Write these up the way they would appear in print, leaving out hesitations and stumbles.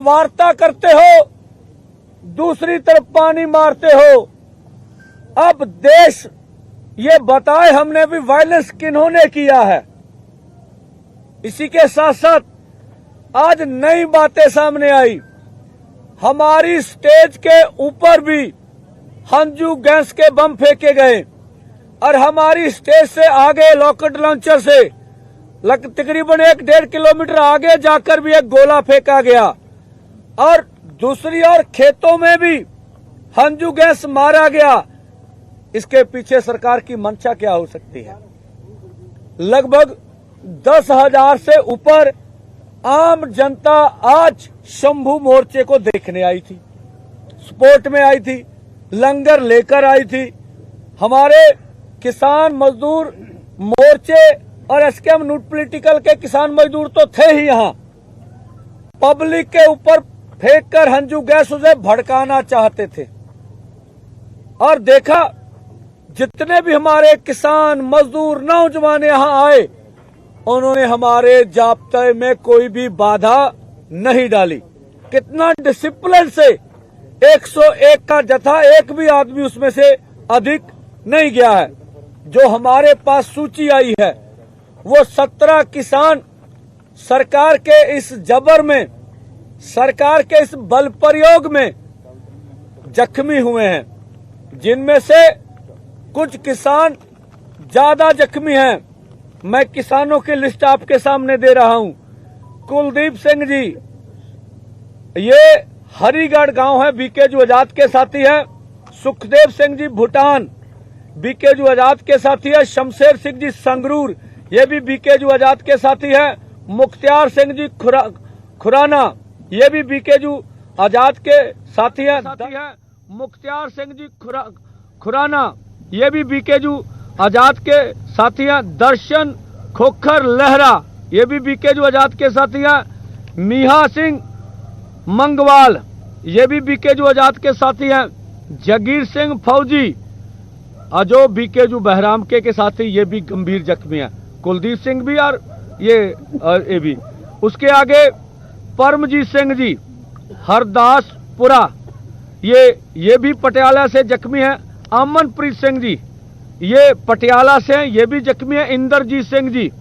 वार्ता करते हो, दूसरी तरफ पानी मारते हो। अब देश ये बताए हमने भी वायलेंस किन्होंने किया है। इसी के साथ साथ आज नई बातें सामने आई। हमारी स्टेज के ऊपर भी हंजू गैस के बम फेंके गए और हमारी स्टेज से आगे रॉकेट लॉन्चर से तकरीबन 1-1.5 किलोमीटर आगे जाकर भी एक गोला फेंका गया और दूसरी ओर खेतों में भी हंजू गैस मारा गया। इसके पीछे सरकार की मंशा क्या हो सकती है? लगभग 10,000 से ऊपर आम जनता आज शंभू मोर्चे को देखने आई थी, सपोर्ट में आई थी, लंगर लेकर आई थी। हमारे किसान मजदूर मोर्चे और एसकेएम न्यू पॉलिटिकल के किसान मजदूर तो थे ही यहां। पब्लिक के ऊपर फेंककर हंजू गैस उसे भड़काना चाहते थे और देखा जितने भी हमारे किसान मजदूर नौजवान यहां आए, उन्होंने हमारे जाब्ते में कोई भी बाधा नहीं डाली। कितना डिसिप्लिन से 101 का जत्था, एक भी आदमी उसमें से अधिक नहीं गया है। जो हमारे पास सूची आई है वो 17 किसान सरकार के इस जबर में, सरकार के इस बल प्रयोग में जख्मी हुए हैं, जिनमें से कुछ किसान ज्यादा जख्मी हैं। मैं किसानों की लिस्ट आपके सामने दे रहा हूं। कुलदीप सिंह जी, ये हरिगढ़ गांव है, बीकेजू आजाद के साथी है। सुखदेव सिंह जी भूटान, बीकेजू आजाद के साथी है। शमशेर सिंह जी संगरूर, ये भी बीकेजू आजाद के साथी है। मुख्तियार सिंह जी खुराना, ये भी बीकेजू आजाद के साथी है। मुख्तियार सिंह जी खुराना, ये भी बीकेजू आजाद के साथी हैं। दर्शन खोखर लहरा, ये भी बीकेजू आजाद के साथी हैं। मीहा सिंह मंगवाल, ये भी बीकेजू आजाद के साथी हैं। जगीर सिंह फौजी, जो बीकेजू बहराम के साथी, ये भी गंभीर जख्मी हैं। कुलदीप सिंह भी और ये भी। उसके आगे परमजीत सिंह जी हरदासपुरा, ये भी पटियाला से जख्मी हैं। अमनप्रीत सिंह जी, ये पटियाला से हैं, ये भी जख्मी हैं। इंद्रजीत सिंह जी,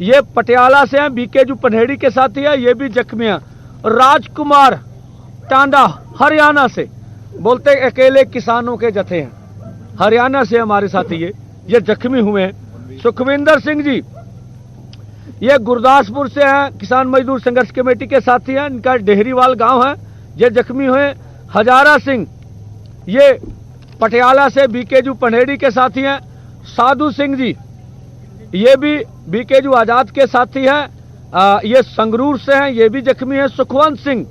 ये पटियाला से हैं, बीकेजू पनहेड़ी के साथी है, ये भी जख्मी हैं। राजकुमार टांडा हरियाणा से, बोलते अकेले किसानों के जत्थे हैं, हरियाणा से हमारे साथी ये जख्मी हुए हैं। सुखविंदर सिंह जी, ये गुरदासपुर से हैं, किसान मजदूर संघर्ष कमेटी के साथी हैं, इनका डेहरीवाल गांव है, ये जख्मी हुए। हजारा सिंह, ये पटियाला से बीकेजू पनहेड़ी के साथी हैं। साधु सिंह जी, ये भी बीकेजू आजाद के साथी हैं, ये संगरूर से हैं, ये भी जख्मी हैं। सुखवंत सिंह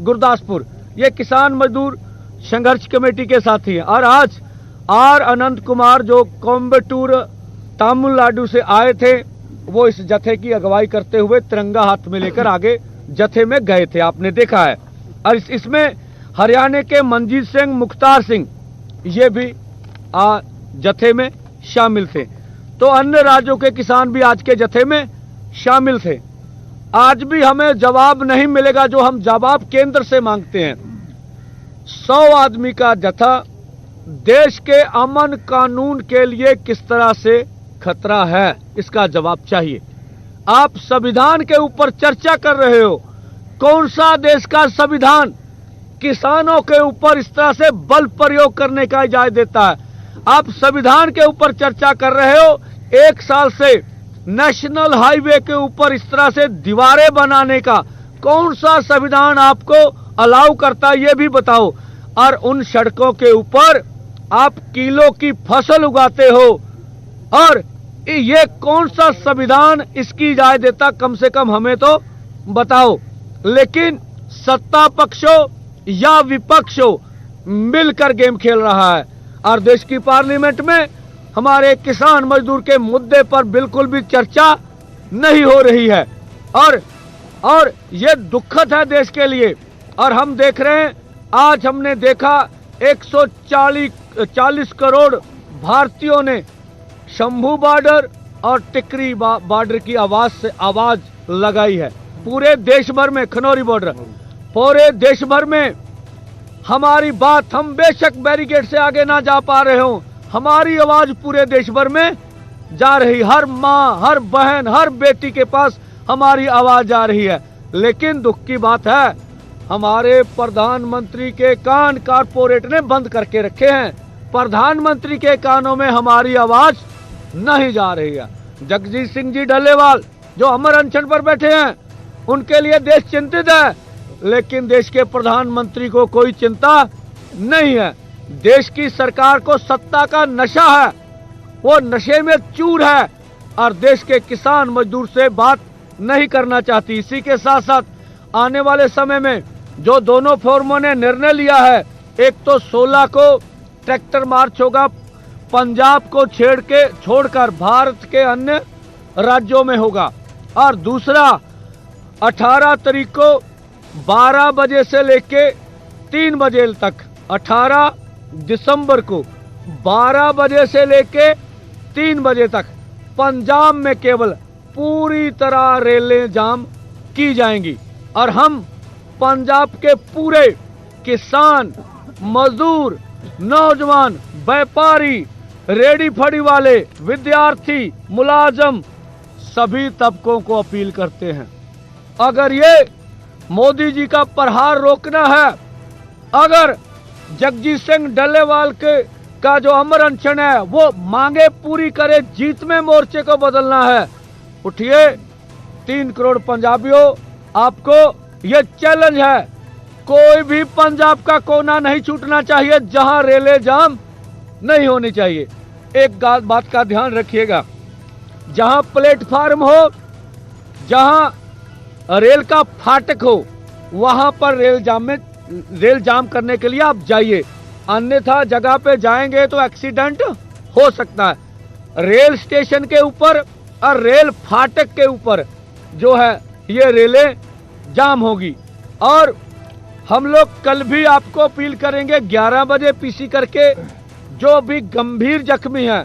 गुरदासपुर, ये किसान मजदूर संघर्ष कमेटी के साथी हैं। और आज आर अनंत कुमार, जो कोयम्बटूर तमिलनाडु से आए थे, वो इस जत्थे की अगुवाई करते हुए तिरंगा हाथ में लेकर आगे जत्थे में गए थे, आपने देखा है। और इसमें हरियाणा के मनजीत सिंह, मुख्तार सिंह, ये भी जत्थे में शामिल थे। तो अन्य राज्यों के किसान भी आज के जत्थे में शामिल थे। आज भी हमें जवाब नहीं मिलेगा जो हम जवाब केंद्र से मांगते हैं। 100 आदमी का जत्था देश के अमन कानून के लिए किस तरह से खतरा है, इसका जवाब चाहिए। आप संविधान के ऊपर चर्चा कर रहे हो, कौन सा देश का संविधान किसानों के ऊपर इस तरह से बल प्रयोग करने का इजाजत देता है? आप संविधान के ऊपर चर्चा कर रहे हो, 1 साल से नेशनल हाईवे के ऊपर इस तरह से दीवारें बनाने का कौन सा संविधान आपको अलाउ करता है, ये भी बताओ। और उन सड़कों के ऊपर आप किलो की फसल उगाते हो, और ये कौन सा संविधान इसकी इजाजत देता, कम से कम हमें तो बताओ। लेकिन सत्ता पक्ष हो या विपक्ष हो, मिलकर गेम खेल रहा है। और देश की पार्लियामेंट में हमारे किसान मजदूर के मुद्दे पर बिल्कुल भी चर्चा नहीं हो रही है, और ये दुखद है देश के लिए। और हम देख रहे हैं, आज हमने देखा 140 करोड़ भारतीयों ने शंभू बॉर्डर और टिकरी बॉर्डर की आवाज लगाई है। पूरे देश भर में, खनौरी बॉर्डर पूरे देश भर में हमारी बात, हम बेशक बैरिकेड से आगे ना जा पा रहे हो, हमारी आवाज पूरे देश भर में जा रही। हर माँ, हर बहन, हर बेटी के पास हमारी आवाज जा रही है। लेकिन दुख की बात है, हमारे प्रधानमंत्री के कान कारपोरेट ने बंद करके रखे हैं। प्रधानमंत्री के कानों में हमारी आवाज नहीं जा रही है। जगजीत सिंह जी डल्लेवाल जो अमर अनशन पर बैठे हैं, उनके लिए देश चिंतित है, लेकिन देश के प्रधानमंत्री को कोई चिंता नहीं है। देश की सरकार को सत्ता का नशा है, वो नशे में चूर है और देश के किसान मजदूर से बात नहीं करना चाहती। इसी के साथ साथ आने वाले समय में जो दोनों फोरमों ने निर्णय लिया है, एक तो 16 को ट्रैक्टर मार्च होगा, पंजाब को छोड़कर भारत के अन्य राज्यों में होगा, और दूसरा 18 तारीख को 12 बजे से लेके 3 बजे तक, 18 दिसंबर को 12 बजे से लेके 3 बजे तक पंजाब में केवल पूरी तरह रेलें जाम की जाएंगी। और हम पंजाब के पूरे किसान, मजदूर, नौजवान, व्यापारी, रेडी फड़ी वाले, विद्यार्थी, मुलाजम, सभी तबकों को अपील करते हैं, अगर ये मोदी जी का प्रहार रोकना है, अगर जगजीत सिंह डल्लेवाल का जो अमर अनशन है वो मांगे पूरी करे, जीत में मोर्चे को बदलना है, उठिए। 3 करोड़ पंजाबियों, आपको ये चैलेंज है, कोई भी पंजाब का कोना नहीं छूटना चाहिए जहां रेले जाम नहीं होनी चाहिए। एक बात का ध्यान रखिएगा, जहां प्लेटफार्म हो, जहां रेल का फाटक हो, वहां पर रेल जाम करने के लिए आप जाइए, अन्यथा जगह पे जाएंगे तो एक्सीडेंट हो सकता है। रेल स्टेशन के ऊपर और रेल फाटक के ऊपर जो है ये रेलें जाम होगी। और हम लोग कल भी आपको अपील करेंगे 11 बजे पीसी करके, जो भी गंभीर जख्मी हैं,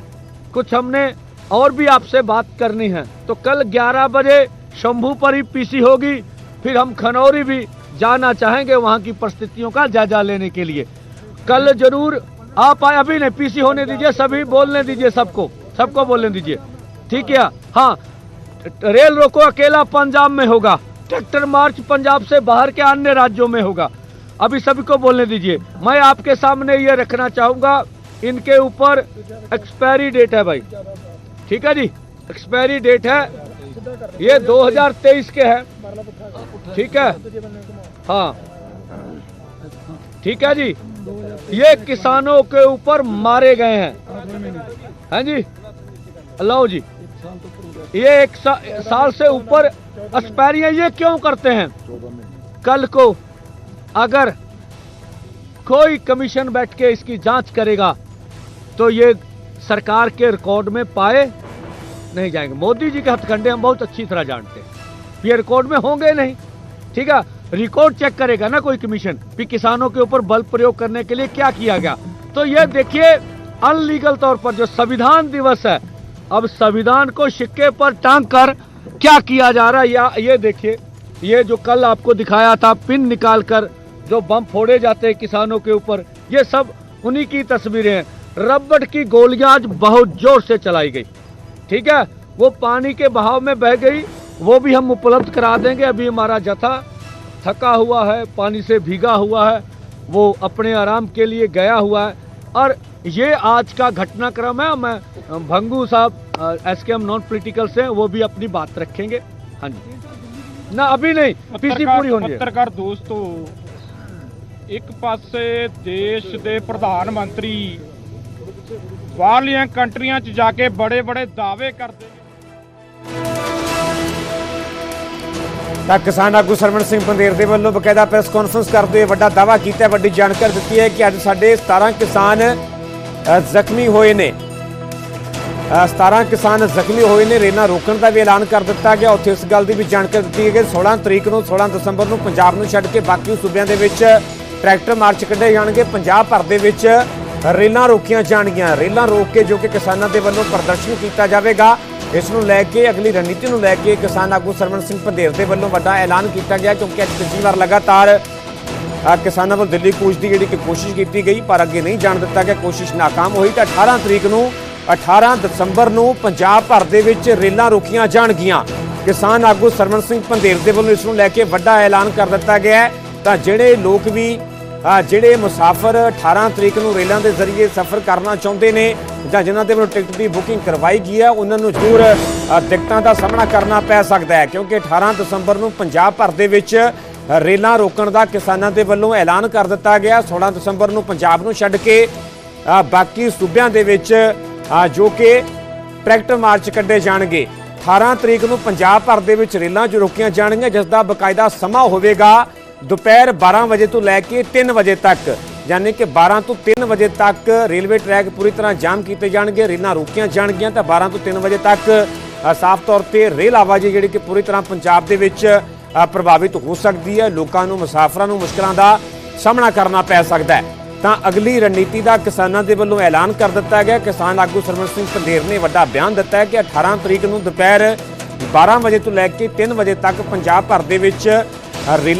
कुछ हमने और भी आपसे बात करनी है, तो कल 11 बजे शंभू पर ही पीसी होगी। फिर हम खनौरी भी जाना चाहेंगे वहां की परिस्थितियों का जायजा लेने के लिए। कल जरूर आप आए, अभी नहीं, पीसी होने दीजिए, सभी बोलने दीजिए, सबको बोलने दीजिए, ठीक है। हाँ, रेल रोको अकेला पंजाब में होगा, ट्रैक्टर मार्च पंजाब से बाहर के अन्य राज्यों में होगा, अभी सभी को बोलने दीजिए। मैं आपके सामने ये रखना चाहूंगा, इनके ऊपर एक्सपायरी डेट है भाई, ठीक है जी, एक्सपायरी डेट है, ये 2023 के है, ठीक है, हाँ ठीक है जी। ये किसानों के ऊपर मारे गए हैं, हैं जी, लो जी, ये 1 साल से ऊपर एक्सपायरी है। ये क्यों करते हैं? कल को अगर कोई कमीशन बैठ के इसकी जांच करेगा तो ये सरकार के रिकॉर्ड में पाए नहीं जाएंगे। मोदी जी के हथकंडे हम बहुत अच्छी तरह जानते हैं, ये रिकॉर्ड में होंगे नहीं, ठीक है। रिकॉर्ड चेक करेगा ना कोई कमीशन भी किसानों के ऊपर बल प्रयोग करने के लिए क्या किया गया। तो ये देखिए, अनलीगल तौर पर जो संविधान दिवस है, अब संविधान को सिक्के पर टांग कर क्या किया जा रहा है, या ये देखिए, ये जो कल आपको दिखाया था पिन निकाल कर जो बम फोड़े जाते हैं किसानों के ऊपर, ये सब उन्हीं की तस्वीरें हैं। रबड़ की गोलियां आज बहुत जोर से चलाई गई, ठीक है, वो पानी के बहाव में बह गई, वो भी हम उपलब्ध करा देंगे। अभी हमारा जत्था थका हुआ है, पानी से भीगा हुआ है, वो अपने आराम के लिए गया हुआ है। और ये आज का घटनाक्रम है। मैं भंगू साहब एसकेएम नॉन पॉलिटिकल से, वो भी अपनी बात रखेंगे। हाँ जी, ना अभी नहीं, पीसी पूरी होनी है। पत्रकार दोस्तों, एक पासे देश ਦੇ ਪ੍ਰਧਾਨ ਮੰਤਰੀ ਬਾਹਰਲੀਆਂ ਕੰਟਰੀਆਂ 'ਚ ਜਾ ਕੇ ਬੜੇ-ਬੜੇ ਦਾਅਵੇ ਕਰਦੇ ਨੇ। ਤਾਂ ਕਿਸਾਨ ਆਗੂ ਸਰਵਣ ਸਿੰਘ ਪੰਧੇਰ ਦੇ ਵੱਲੋਂ ਬਕਾਇਦਾ ਪ੍ਰੈਸ ਕਾਨਫਰੰਸ ਕਰਦੇ ਹੋਏ ਵੱਡਾ ਦਾਅਵਾ ਕੀਤਾ, ਵੱਡੀ ਜਾਣਕਾਰੀ ਦਿੱਤੀ ਹੈ ਕਿ ਅੱਜ ਸਾਡੇ 17 ਕਿਸਾਨ ਜ਼ਖਮੀ ਹੋਏ ਨੇ। 17 ਕਿਸਾਨ ਜ਼ਖਮੀ ਹੋਏ ਨੇ। ਰੇਲਾਂ ਰੋਕਣ ਦਾ ਵੀ ਐਲਾਨ ਕਰ ਦਿੱਤਾ ਗਿਆ। ਉੱਥੇ ਇਸ ਗੱਲ ਦੀ ਵੀ ਜਾਣਕਾਰੀ ਦਿੱਤੀ ਹੈ ਕਿ 16 ਤਰੀਕ ਨੂੰ 16 ਦਸੰਬਰ ਨੂੰ ਪੰਜਾਬ ਨੂੰ ਛੱਡ ਕੇ ਬਾਕੀ ਸੂਬਿਆਂ ਦੇ ਵਿੱਚ ਟਰੈਕਟਰ ਮਾਰਚ ਕੱਢੇ ਜਾਣਗੇ। ਪੰਜਾਬ ਭਰ ਦੇ ਵਿੱਚ ਰੇਲਾਂ ਰੋਕੀਆਂ ਜਾਣਗੀਆਂ। ਰੇਲਾਂ ਰੋਕ ਕੇ ਜੋ ਕਿ ਕਿਸਾਨਾਂ ਦੇ ਵੱਲੋਂ ਪ੍ਰਦਰਸ਼ਨ ਕੀਤਾ ਜਾਵੇਗਾ, ਇਸ ਨੂੰ ਲੈ ਕੇ ਅਗਲੀ ਰਣਨੀਤੀ ਨੂੰ ਲੈ ਕੇ ਕਿਸਾਨ ਆਗੂ ਸਰਵਣ ਸਿੰਘ ਪੰਧੇਰ ਦੇ ਵੱਲੋਂ ਵੱਡਾ ਐਲਾਨ ਕੀਤਾ ਗਿਆ, ਕਿਉਂਕਿ ਅੱਜ ਤੀਜੀ ਵਾਰ ਲਗਾਤਾਰ ਕਿਸਾਨਾਂ ਵੱਲੋਂ ਦਿੱਲੀ ਕੂਚ ਦੀ ਜਿਹੜੀ ਕਿ ਕੋਸ਼ਿਸ਼ ਕੀਤੀ ਗਈ, ਪਰ ਅੱਗੇ ਨਹੀਂ ਜਾਣ ਦਿੱਤਾ ਗਿਆ। ਕੋਸ਼ਿਸ਼ ਨਾਕਾਮ ਹੋਈ ਤਾਂ 18 ਦਸੰਬਰ ਨੂੰ ਪੰਜਾਬ ਭਰ ਦੇ ਵਿੱਚ ਰੇਲਾਂ ਰੋਕੀਆਂ ਜਾਣਗੀਆਂ। ਕਿਸਾਨ ਆਗੂ ਸਰਵਣ ਸਿੰਘ ਪੰਧੇਰ ਦੇ ਵੱਲੋਂ ਇਸ ਨੂੰ ਲੈ ਕੇ ਵੱਡਾ ਐਲਾਨ ਕਰ ਦਿੱਤਾ ਗਿਆ ਹੈ। ਤਾਂ ਜਿਹੜੇ ਲੋਕ ਵੀ ਜਿਹੜੇ ਮੁਸਾਫਰ 18 ਤਰੀਕ ਨੂੰ ਰੇਲਾਂ ਦੇ ਜ਼ਰੀਏ ਸਫ਼ਰ ਕਰਨਾ ਚਾਹੁੰਦੇ ਨੇ ਜਾਂ ਜਿਨ੍ਹਾਂ ਦੇ ਵੱਲੋਂ ਟਿਕਟ ਦੀ ਬੁਕਿੰਗ ਕਰਵਾਈ ਗਈ ਹੈ, ਉਹਨਾਂ ਨੂੰ ਜ਼ਰੂਰ ਦਿੱਕਤਾਂ ਦਾ ਸਾਹਮਣਾ ਕਰਨਾ ਪੈ ਸਕਦਾ ਹੈ, ਕਿਉਂਕਿ 18 ਦਸੰਬਰ ਨੂੰ ਪੰਜਾਬ ਭਰ ਦੇ ਵਿੱਚ ਰੇਲਾਂ ਰੋਕਣ ਦਾ ਕਿਸਾਨਾਂ ਦੇ ਵੱਲੋਂ ਐਲਾਨ ਕਰ ਦਿੱਤਾ ਗਿਆ। 16 ਦਸੰਬਰ ਨੂੰ ਪੰਜਾਬ ਨੂੰ ਛੱਡ ਕੇ ਬਾਕੀ ਸੂਬਿਆਂ ਦੇ ਵਿੱਚ ਜੋ ਕਿ ਟਰੈਕਟਰ ਮਾਰਚ ਕੱਢੇ ਜਾਣਗੇ। 18 ਤਰੀਕ ਨੂੰ ਪੰਜਾਬ ਭਰ ਦੇ ਵਿੱਚ ਰੇਲਾਂ ਜੋ ਰੋਕੀਆਂ ਜਾਣਗੀਆਂ, ਜਿਸ ਦਾ ਬਕਾਇਦਾ ਸਮਾਂ ਹੋਵੇਗਾ ਦੁਪਹਿਰ 12 ਵਜੇ ਤੋਂ ਲੈ ਕੇ 3 ਵਜੇ ਤੱਕ, ਯਾਨੀ ਕਿ 12 ਤੋਂ 3 ਵਜੇ ਤੱਕ ਰੇਲਵੇ ਟਰੈਕ ਪੂਰੀ ਤਰ੍ਹਾਂ ਜਾਮ ਕੀਤੇ ਜਾਣਗੇ, ਰੇਲਾਂ ਰੋਕੀਆਂ ਜਾਣਗੀਆਂ। ਤਾਂ 12 ਤੋਂ 3 ਵਜੇ ਤੱਕ ਸਾਫ਼ ਤੌਰ ਤੇ ਰੇਲ ਆਵਾਜਾਈ ਜਿਹੜੀ ਕਿ ਪੂਰੀ ਤਰ੍ਹਾਂ ਪੰਜਾਬ ਦੇ ਵਿੱਚ ਪ੍ਰਭਾਵਿਤ ਹੋ ਸਕਦੀ ਹੈ। ਲੋਕਾਂ ਨੂੰ, ਮੁਸਾਫਰਾਂ ਨੂੰ ਮੁਸ਼ਕਲਾਂ ਦਾ ਸਾਹਮਣਾ ਕਰਨਾ ਪੈ ਸਕਦਾ ਹੈ। ਤਾਂ ਅਗਲੀ ਰਣਨੀਤੀ ਦਾ ਕਿਸਾਨਾਂ ਦੇ ਵੱਲੋਂ ਐਲਾਨ ਕਰ ਦਿੱਤਾ ਗਿਆ। ਕਿਸਾਨ ਆਗੂ ਸਰਵਣ ਸਿੰਘ ਪੰਧੇਰ ਨੇ ਵੱਡਾ ਬਿਆਨ ਦਿੱਤਾ ਹੈ ਕਿ 18 ਤਰੀਕ ਨੂੰ ਦੁਪਹਿਰ 12 ਵਜੇ ਤੋਂ ਲੈ ਕੇ 3 ਵਜੇ ਤੱਕ ਪੰਜਾਬ ਭਰ ਦੇ ਵਿੱਚ ਰੇਲਾਂ